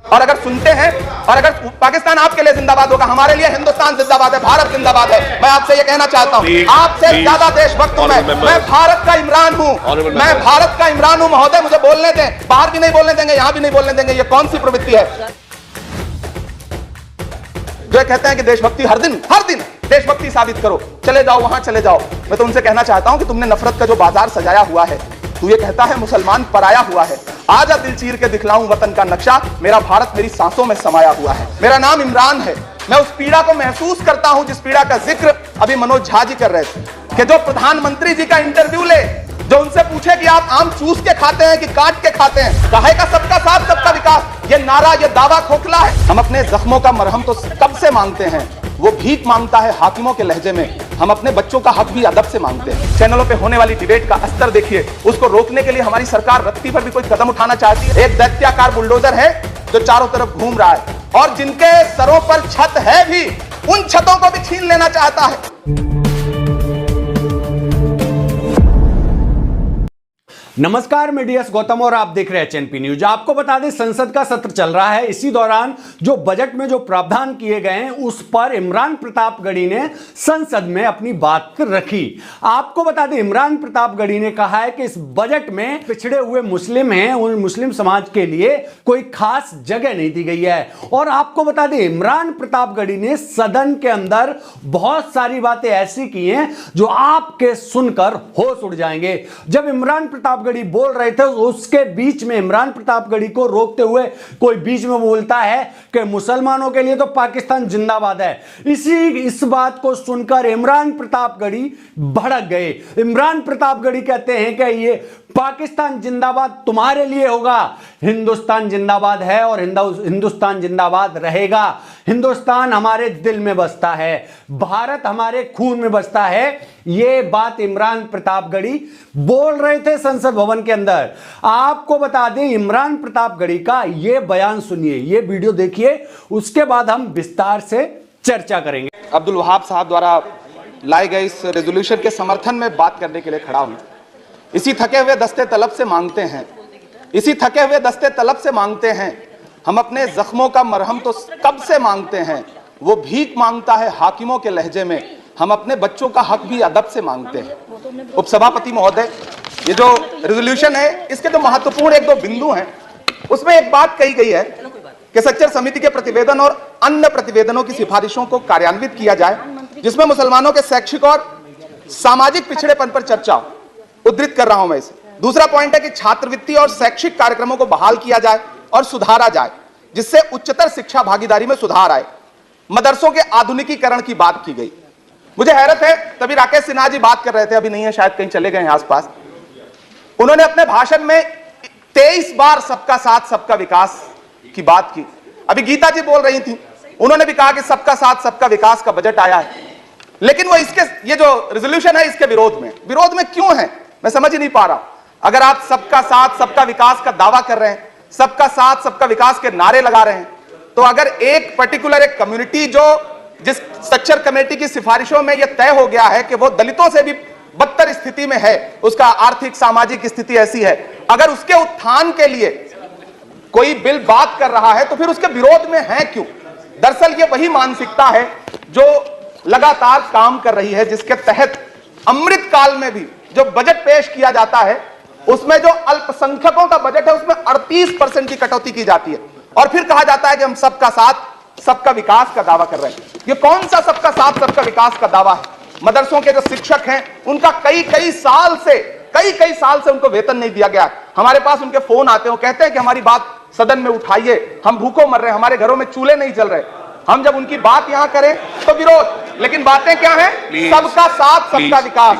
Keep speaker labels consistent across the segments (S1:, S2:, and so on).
S1: और अगर सुनते हैं और अगर पाकिस्तान आपके लिए जिंदाबाद होगा, हमारे लिए हिंदुस्तान जिंदाबाद है, भारत जिंदाबाद है। मैं आपसे ये कहना चाहता हूं, आपसे ज्यादा देशभक्त हूं मैं भारत का इमरान हूं, मैं भारत का इमरान हूं। महोदय मुझे बोलने दें, बाहर भी नहीं बोलने देंगे, यहां भी नहीं बोलने देंगे। ये कौन सी प्रवृत्ति है जो कहते हैं कि देशभक्ति हर दिन देशभक्ति साबित करो, चले जाओ वहां चले जाओ। मैं तो उनसे कहना चाहता हूं कि तुमने नफरत का जो बाजार सजाया हुआ है, तू ये कहता है मुसलमान पराया हुआ है, आजा दिल चीर के दिखलाऊं वतन का नक्शा, मेरा भारत मेरी सांसों में समाया हुआ है। मेरा नाम इमरान है। मैं उस पीड़ा को महसूस करता हूं जिस पीड़ा का जिक्र अभी मनोज झा जी कर रहे थे, कि जो प्रधानमंत्री जी का इंटरव्यू ले, जो उनसे पूछे कि आप आम चूस के खाते हैं कि काट के खाते हैं, कहे का सबका साथ सबका विकास, ये नारा ये दावा खोखला है। हम अपने जख्मों का मरहम तो कब से मांगते हैं, वो भीख मांगता है हाकिमों के लहजे में। हम अपने बच्चों का हक भी अदब से मांगते हैं। चैनलों पे होने वाली डिबेट का अस्तर देखिए, उसको रोकने के लिए हमारी सरकार रत्ती पर भी कोई कदम उठाना चाहती है। एक दैत्याकार बुलडोजर है जो चारों तरफ घूम रहा है और जिनके सरों पर छत है भी, उन छतों को भी छीन लेना चाहता है।
S2: नमस्कार, मैं डीएस गौतम और आप देख रहे हैं एचएनपी न्यूज। आपको बता दें, संसद का सत्र चल रहा है। इसी दौरान जो बजट में जो प्रावधान किए गए हैं उस पर इमरान प्रतापगढ़ी ने संसद में अपनी बात रखी। आपको बता दें, इमरान प्रतापगढ़ी ने कहा है कि इस बजट में पिछड़े हुए मुस्लिम हैं, उन मुस्लिम समाज के लिए कोई खास जगह नहीं दी गई है। और आपको बता दें, इमरान प्रतापगढ़ी ने सदन के अंदर बहुत सारी बातें ऐसी की हैं जो आपके सुनकर होश उड़ जाएंगे। जब इमरान प्रतापगढ़ी बोल रहे थे, उसके बीच में इमरान प्रतापगढ़ी को रोकते हुए कोई बीच में बोलता है कि मुसलमानों के लिए तो पाकिस्तान जिंदाबाद है। इस बात को सुनकर इमरान प्रतापगढ़ी भड़क गए। इमरान प्रतापगढ़ी कहते हैं कि ये पाकिस्तान जिंदाबाद तुम्हारे लिए होगा, हिंदुस्तान जिंदाबाद है और हिंदुस्तान जिंदाबाद रहेगा। हिंदुस्तान हमारे दिल में बसता है, भारत हमारे खून में बसता है। ये बात इमरान प्रतापगढ़ी बोल रहे थे संसद भवन के अंदर। आपको बता दें, इमरान प्रतापगढ़ी का ये बयान सुनिए, ये वीडियो देखिए, उसके बाद हम विस्तार से चर्चा करेंगे।
S1: अब्दुल वहाब साहब द्वारा लाए गए इस रेजोल्यूशन के समर्थन में बात करने के लिए खड़ा हूं। इसी थके हुए दस्ते तलब से मांगते हैं, इसी थके हुए दस्ते तलब से मांगते हैं, हम अपने जख्मों का मरहम तो कब से मांगते हैं, वो भीख मांगता है हाकिमों के लहजे में, हम अपने बच्चों का हक भी अदब से मांगते हैं। उपसभापति महोदय, ये जो रेजोल्यूशन है, इसके जो महत्वपूर्ण एक दो बिंदु हैं, उसमें एक बात कही गई है कि सच्चर समिति के प्रतिवेदन और अन्य प्रतिवेदनों की सिफारिशों को कार्यान्वित किया जाए, जिसमें मुसलमानों के शैक्षिक और सामाजिक पिछड़ेपन पर चर्चा हो। उद्धृत कर रहा हूं मैं इसे। दूसरा पॉइंट है कि छात्रवृत्ति और शैक्षिक कार्यक्रमों को बहाल किया जाए और सुधारा जाए, जिससे उच्चतर शिक्षा भागीदारी में सुधार आए। मदरसों के आधुनिकीकरण की बात की गई। मुझे हैरत है, तभी राकेश सिन्हा जी बात कर रहे थे, अभी नहीं है शायद, कहीं चले गए हैं आसपास। उन्होंने अपने भाषण में 23 बार सबका साथ सबका विकास की बात की। अभी गीता जी बोल रही थी, उन्होंने भी कहा कि सबका साथ सबका विकास का बजट आया है, लेकिन वो इसके, ये जो रेजोल्यूशन है इसके विरोध में क्यों है, मैं समझ ही नहीं पा रहा। अगर आप सबका साथ सबका विकास का दावा कर रहे हैं, सबका साथ सबका विकास के नारे लगा रहे हैं, तो अगर एक पर्टिकुलर एक कम्युनिटी जो जिस स्ट्रक्चर कमेटी की सिफारिशों में यह तय हो गया है कि वो दलितों से भी बदतर स्थिति में है, उसका आर्थिक सामाजिक स्थिति ऐसी है, अगर उसके उत्थान के लिए कोई बिल बात कर रहा है तो फिर उसके विरोध में है क्यों? दरअसल ये वही मानसिकता है जो लगातार काम कर रही है, जिसके तहत अमृत काल में भी जो बजट पेश किया जाता है उसमें जो अल्पसंख्यकों का बजट है उसमें 38% की कटौती की जाती है और फिर कहा जाता है कि हम सबका साथ सबका विकास का दावा कर रहे हैं। ये कौन सा सबका साथ सबका विकास का दावा है? मदरसों के जो शिक्षक हैं उनका कई साल से उनको वेतन नहीं दिया गया। हमारे पास उनके फोन आते हैं, वो कहते हैं कि हमारी बात सदन में उठाइए, हम भूखों मर रहे हैं, हमारे घरों में चूल्हे नहीं जल रहे। हम जब उनकी बात यहां करें तो विरोध, लेकिन बातें क्या हैं? सबका साथ सबका विकास,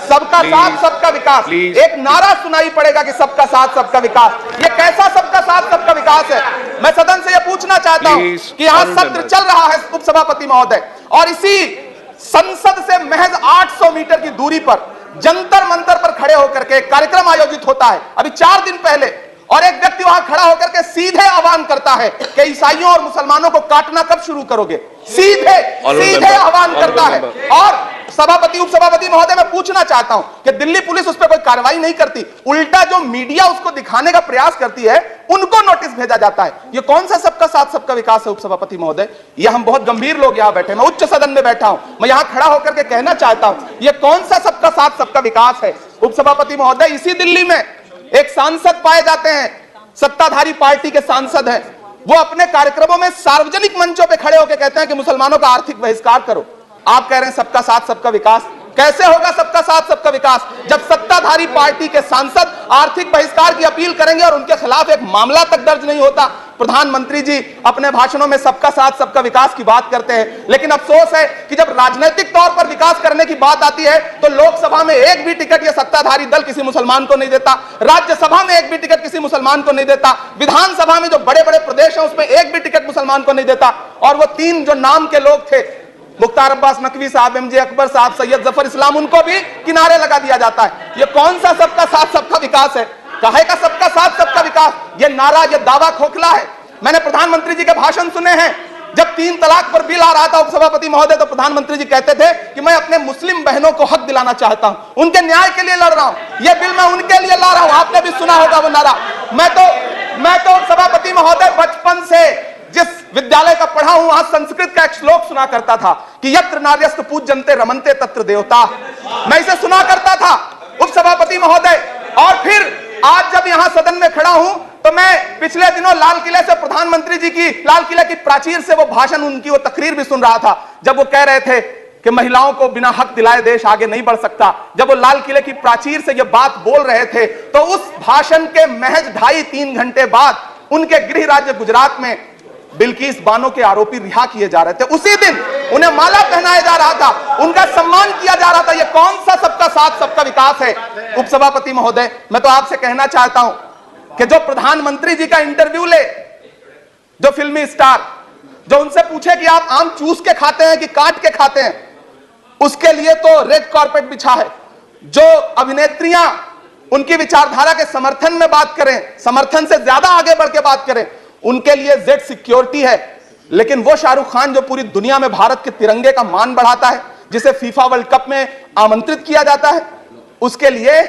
S1: सबका साथ सबका विकास। एक नारा सुनाई पड़ेगा कि सबका साथ सबका विकास। ये कैसा सबका साथ सबका विकास है? मैं सदन से यह पूछना चाहता हूं कि यहां सत्र चल रहा है उपसभापति महोदय, और इसी संसद से महज 800 मीटर की दूरी पर जंतर मंतर पर खड़े होकर के कार्यक्रम आयोजित होता है अभी 4 दिन पहले, और एक व्यक्ति वहां खड़ा होकर के सीधे आह्वान करता है कि ईसाइयों और मुसलमानों को काटना कब शुरू करोगे? सीधे आह्वान करता है। और सभापति उपसभापति महोदय मैं पूछना चाहता हूं कि दिल्ली पुलिस उस पर कोई कार्रवाई नहीं करती, उल्टा जो मीडिया उसको दिखाने का प्रयास करती है उनको नोटिस भेजा जाता है। ये कौन सा सबका साथ सबका विकास है उपसभापति महोदय? ये हम बहुत गंभीर लोग यहां बैठे, मैं उच्च सदन में बैठा हूं, मैं यहां खड़ा होकर के कहना चाहता हूं ये कौन सा सबका साथ सबका विकास है उपसभापति महोदय? इसी दिल्ली में एक सांसद पाए जाते हैं, सत्ताधारी पार्टी के सांसद हैं, वो अपने कार्यक्रमों में सार्वजनिक मंचों पे खड़े होकर कहते हैं कि मुसलमानों का आर्थिक बहिष्कार करो। आप कह रहे हैं सबका साथ सबका विकास? कैसे होगा सबका साथ सबका विकास जब सत्ताधारी पार्टी के सांसद आर्थिक बहिष्कार की अपील करेंगे और उनके खिलाफ एक मामला तक दर्ज नहीं होता? प्रधानमंत्री जी अपने भाषणों में सबका साथ सबका विकास की बात करते हैं, लेकिन अफसोस है कि जब राजनीतिक तौर पर विकास करने की बात आती है तो लोकसभा में एक भी टिकट यह सत्ताधारी दल किसी मुसलमान को नहीं देता, राज्यसभा में एक भी टिकट किसी मुसलमान को नहीं देता, विधानसभा में जो बड़े बड़े प्रदेश हैं उसमें एक भी टिकट मुसलमान को नहीं देता। और वो तीन जो नाम के लोग थे, मुख्तार अब्बास नकवी साहब, एमजे अकबर साहब, सैयद जफर इस्लाम, उनको भी किनारे लगा दिया जाता है। ये कौन सा सबका साथ सबका विकास है? काहे का सबका साथ सबका विकास? ये नारा, ये दावा खोखला है। मैंने प्रधानमंत्री जी के भाषण सुने हैं, जब 3 तलाक पर बिल आ रहा था उपसभापति महोदय, तो प्रधानमंत्री जी कहते थे कि मैं अपने मुस्लिम बहनों को हक दिलाना चाहता हूं, उनके न्याय के लिए लड़ रहा हूं, यह बिल मैं उनके लिए ला रहा हूं। आपने भी सुना होगा वो नारा। मैं तो सभापति महोदय बचपन से जिस विद्यालय का पढ़ा हूं वहां संस्कृत का एक श्लोक सुना करता था कि यत्र नार्यस्तु पूज्यन्ते रमन्ते तत्र देवता। मैं इसे सुना करता था उपसभापति महोदय। और फिर आज जब यहां सदन में खड़ा हूं तो मैं पिछले दिनों लाल किले से प्रधानमंत्री जी की, लाल किले की प्राचीर से वो भाषण, उनकी वो तकरीर भी सुन रहा था, जब वो कह रहे थे कि महिलाओं को बिना हक दिलाए देश आगे नहीं बढ़ सकता। जब वो लाल किले की प्राचीर से ये बात बोल रहे थे तो उस भाषण के महज 2.5-3 घंटे बाद उनके गृह राज्य गुजरात में बिल्किस बानो के आरोपी रिहा किए जा रहे थे। उसी दिन उन्हें माला पहनाया जा रहा था, उनका सम्मान किया जा रहा था। यह कौन सा सबका साथ सबका विकास है उपसभापति महोदय? मैं तो आपसे कहना चाहता हूं कि जो प्रधानमंत्री जी का इंटरव्यू ले, जो फिल्मी स्टार, जो उनसे पूछे कि आप आम चूस के खाते हैं कि काट के खाते हैं, उसके लिए तो रेड कारपेट बिछा है। जो अभिनेत्रियां उनकी विचारधारा के समर्थन में बात करें, समर्थन से ज्यादा आगे बढ़ के बात करें, उनके लिए जेड सिक्योरिटी है। लेकिन वो शाहरुख खान जो पूरी दुनिया में भारत के तिरंगे का मान बढ़ाता है, जिसे फीफा वर्ल्ड कप में आमंत्रित किया जाता है, उसके लिए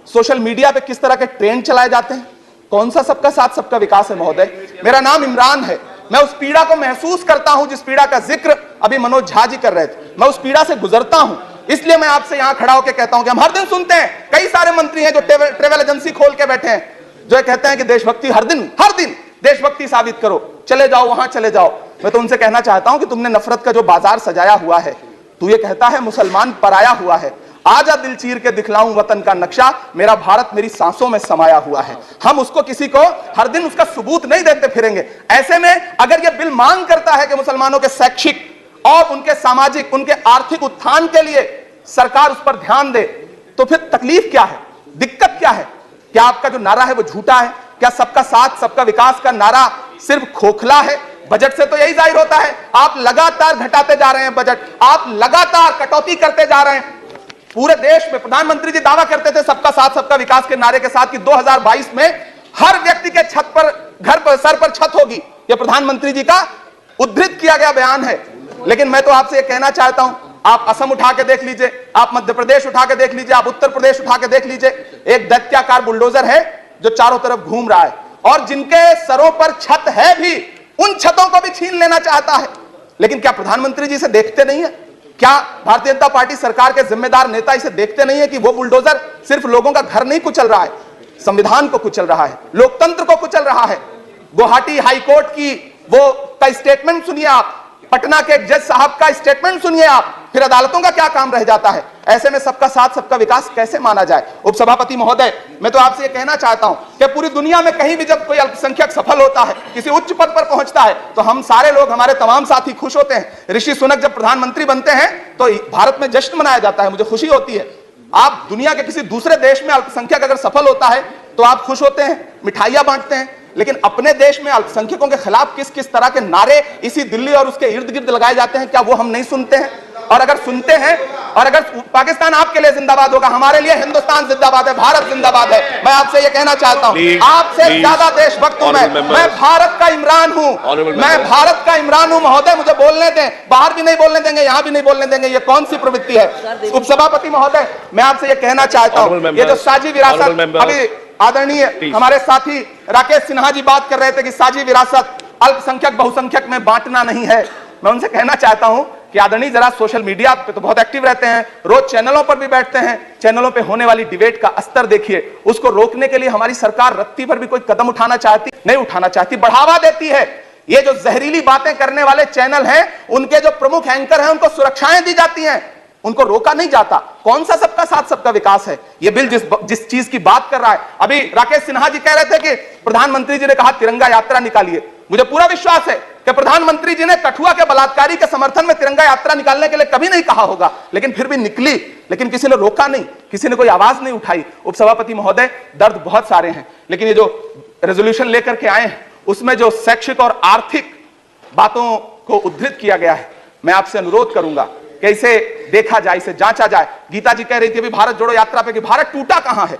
S1: सोशल मीडिया पे किस तरह के ट्रेंड चलाए जाते हैं? कौन सा सबका साथ सबका विकास है महोदय? मेरा नाम इमरान है, मैं उस पीड़ा को महसूस करता हूं जिस पीड़ा का जिक्र अभी मनोज झा जी कर रहे थे। मैं उस पीड़ा से गुजरता हूं, इसलिए मैं आपसे यहां खड़ा होकर कहता हूं कि हम हर दिन सुनते हैं, कई सारे मंत्री हैं जो ट्रेवल एजेंसी खोल के बैठे हैं, जो कहते हैं कि देशभक्ति हर दिन देशभक्ति साबित करो, चले जाओ वहां चले जाओ। मैं तो उनसे कहना चाहता हूं कि तुमने नफरत का जो बाजार सजाया हुआ है, तू ये कहता है मुसलमान पराया हुआ है, आजा दिल चीर के दिखलाऊं वतन का नक्शा, मेरा भारत मेरी सांसों में समाया हुआ है। हम उसको किसी को हर दिन उसका सबूत नहीं देते फिरेंगे। ऐसे में अगर यह बिल मांग करता है कि मुसलमानों के शैक्षिक और उनके सामाजिक, उनके आर्थिक उत्थान के लिए सरकार उस पर ध्यान दे, तो फिर तकलीफ क्या है, दिक्कत क्या है? क्या आपका जो नारा है वो झूठा है? क्या सबका साथ सबका विकास का नारा सिर्फ खोखला है? बजट से तो यही जाहिर होता है, आप लगातार घटाते जा रहे हैं बजट, आप लगातार कटौती करते जा रहे हैं। पूरे देश में प्रधानमंत्री जी दावा करते थे सबका साथ सबका विकास के नारे के साथ कि 2022 में हर व्यक्ति के छत पर, घर पर, सर पर छत होगी। यह प्रधानमंत्री जी का उद्धृत किया गया बयान है। लेकिन मैं तो आपसे यह कहना चाहता हूं, आप असम उठा के देख लीजिए, आप मध्य प्रदेश उठा के देख लीजिए, आप उत्तर प्रदेश उठा के देख लीजिए, एक दैत्याकार बुलडोजर है जो चारों तरफ घूम रहा है, और जिनके सरों पर छत है भी, उन छतों को भी छीन लेना चाहता है। लेकिन क्या प्रधानमंत्री जी इसे देखते नहीं है? क्या भारतीय जनता पार्टी सरकार के जिम्मेदार नेता इसे देखते नहीं है कि वो बुलडोजर सिर्फ लोगों का घर नहीं कुचल रहा है, संविधान को कुचल रहा है, लोकतंत्र को कुचल रहा है। गुवाहाटी हाईकोर्ट की वो का स्टेटमेंट सुनिए आप, पटना के जज साहब का स्टेटमेंट सुनिए आप, फिर अदालतों का क्या काम रह जाता है? ऐसे में सबका साथ सबका विकास कैसे माना जाए? उपसभापति महोदय, मैं तो आपसे यह कहना चाहता हूं कि पूरी दुनिया में कहीं भी जब कोई अल्पसंख्यक सफल होता है, किसी उच्च पद पर पहुंचता है, तो हम सारे लोग, हमारे तमाम साथी खुश होते हैं। ऋषि सुनक जब प्रधानमंत्री बनते हैं तो भारत में जश्न मनाया जाता है, मुझे खुशी होती है। आप दुनिया के किसी दूसरे देश में अल्पसंख्यक अगर सफल होता है तो आप खुश होते हैं, मिठाइयां बांटते हैं। लेकिन अपने देश में अल्पसंख्यकों के खिलाफ किस किस तरह के नारे इसी दिल्ली और उसके इर्द गिर्द लगाए जाते हैं, क्या वो हम नहीं सुनते हैं? और अगर सुनते हैं, और अगर पाकिस्तान आपके लिए जिंदाबाद होगा, हमारे लिए हिंदुस्तान जिंदाबाद है, भारत जिंदाबाद है। मैं आपसे ये कहना चाहता हूं, आपसे ज्यादा देशभक्त हूं मैं भारत का इमरान हूं, मैं भारत का इमरान हूं महोदय, मुझे बोलने दें। बाहर भी नहीं बोलने देंगे, यहां भी नहीं बोलने देंगे, ये कौन सी प्रवृत्ति है? उपसभापति महोदय, मैं आपसे ये कहना चाहता हूं, ये जो साझी विरासत, अभी आदरणीय हमारे साथी राकेश सिन्हा जी बात कर रहे थे कि साझी विरासत अल्पसंख्यक बहुसंख्यक में बांटना नहीं है। मैं उनसे कहना चाहता हूं कि आदरणीय जरा सोशल मीडिया पे तो बहुत एक्टिव रहते हैं, रोज चैनलों पर भी बैठते हैं, चैनलों पे होने वाली डिबेट का स्तर देखिए। उसको रोकने के लिए हमारी सरकार रत्ती पर भी कोई कदम उठाना चाहती नहीं, उठाना चाहती, बढ़ावा देती है। ये जो जहरीली बातें करने वाले चैनल हैं, उनके जो प्रमुख एंकर हैं, उनको सुरक्षाएं दी जाती हैं, उनको रोका नहीं जाता। कौन सा सबका साथ सबका विकास है? ये बिल जिस चीज की बात कर रहा है, अभी राकेश सिन्हा जी कह रहे थे कि प्रधानमंत्री जी ने कहा तिरंगा यात्रा निकालिए। मुझे पूरा विश्वास है कि प्रधानमंत्री जी ने कठुआ के बलात्कारी के समर्थन में तिरंगा यात्रा निकालने के लिए कभी नहीं कहा होगा, लेकिन फिर भी निकली, लेकिन किसी ने रोका नहीं, किसी ने कोई आवाज नहीं उठाई। उपसभापति महोदय, दर्द बहुत सारे हैं, लेकिन ये जो रेजोल्यूशन लेकर के आए हैं, उसमें जो शैक्षिक और आर्थिक बातों को उद्धृत किया गया है, मैं आपसे अनुरोध करूंगा कि इसे देखा जाए, इसे जांचा जाए। गीता जी कह रही थी अभी भारत जोड़ो यात्रा पे कि भारत टूटा कहां है?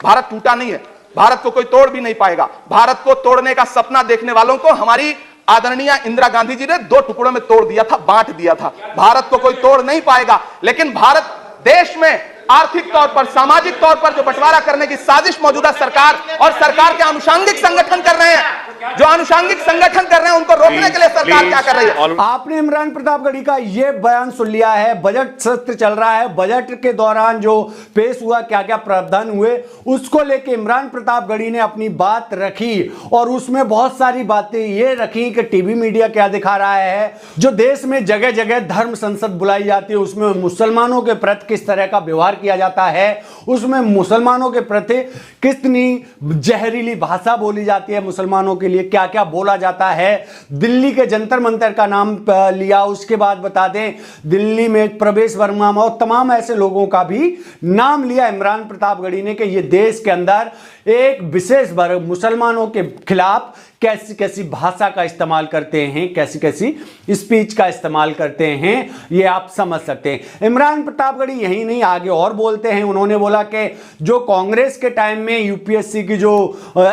S1: भारत टूटा नहीं है, भारत को कोई तोड़ भी नहीं पाएगा। भारत को तोड़ने का सपना देखने वालों को हमारी आदरणीय इंदिरा गांधी जी ने 2 टुकड़ों में तोड़ दिया था, बांट दिया था। भारत को कोई तोड़ नहीं पाएगा, लेकिन भारत देश में आर्थिक तौर पर, सामाजिक तौर पर जो बंटवारा करने की साजिश मौजूदा सरकार और सरकार के अनुषंगिक संगठन कर रहे हैं, जो अनुषंगिक संगठन कर रहे हैं, उनको रोकने के लिए सरकार क्या कर रही है?
S2: आपने इमरान प्रतापगढ़ी का यह बयान सुन लिया है। बजट सत्र चल रहा है, बजट के दौरान जो पेश हुआ, क्या क्या प्रावधान हुए, उसको लेके इमरान प्रतापगढ़ी ने अपनी बात रखी, और उसमें बहुत सारी बातें ये रखी कि टीवी मीडिया क्या दिखा रहा है, जो देश में जगह जगह धर्म संसद बुलाई जाती है, उसमें मुसलमानों के प्रति किस तरह का व्यवहार किया जाता है, उसमें मुसलमानों के प्रति कितनी जहरीली भाषा बोली जाती है, मुसलमानों के लिए क्या क्या बोला जाता है। दिल्ली के जंतर मंतर का नाम लिया, उसके बाद बता दें दिल्ली में प्रवेश वर्मा और तमाम ऐसे लोगों का भी नाम लिया इमरान प्रतापगढ़ी ने कि ये देश के अंदर एक विशेष वर्ग मुसलमानों के खिलाफ कैसी कैसी भाषा का इस्तेमाल करते हैं, कैसी कैसी स्पीच का इस्तेमाल करते हैं, ये आप समझ सकते हैं। इमरान प्रतापगढ़ी यही नहीं, आगे और बोलते हैं। उन्होंने बोला कि जो कांग्रेस के टाइम में यूपीएससी की जो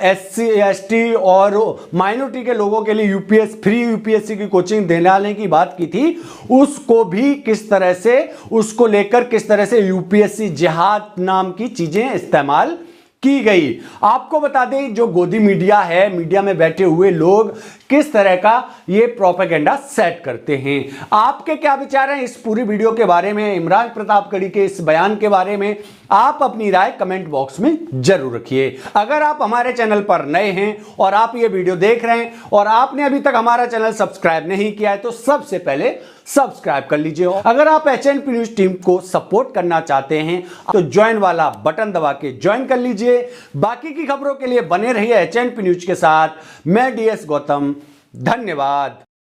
S2: SC ST और माइनॉरिटी के लोगों के लिए फ्री यूपीएससी की कोचिंग दिलाने की बात की थी, उसको भी किस तरह से, उसको लेकर किस तरह से यूपीएससी जिहाद नाम की चीजें इस्तेमाल की गई। आपको बता दें जो गोदी मीडिया है, मीडिया में बैठे हुए लोग किस तरह का ये प्रोपेगेंडा सेट करते हैं। आपके क्या विचार हैं इस पूरी वीडियो के बारे में, इमरान प्रतापगढ़ी के इस बयान के बारे में? आप अपनी राय कमेंट बॉक्स में जरूर रखिए। अगर आप हमारे चैनल पर नए हैं और आप ये वीडियो देख रहे हैं और आपने अभी तक हमारा चैनल सब्सक्राइब नहीं किया है, तो सबसे पहले सब्सक्राइब कर लीजिए। अगर आप HNP न्यूज टीम को सपोर्ट करना चाहते हैं तो ज्वाइन वाला बटन दबा के ज्वाइन कर लीजिए। बाकी की खबरों के लिए बने रहिए HNP न्यूज के साथ। मैं DS गौतम, धन्यवाद।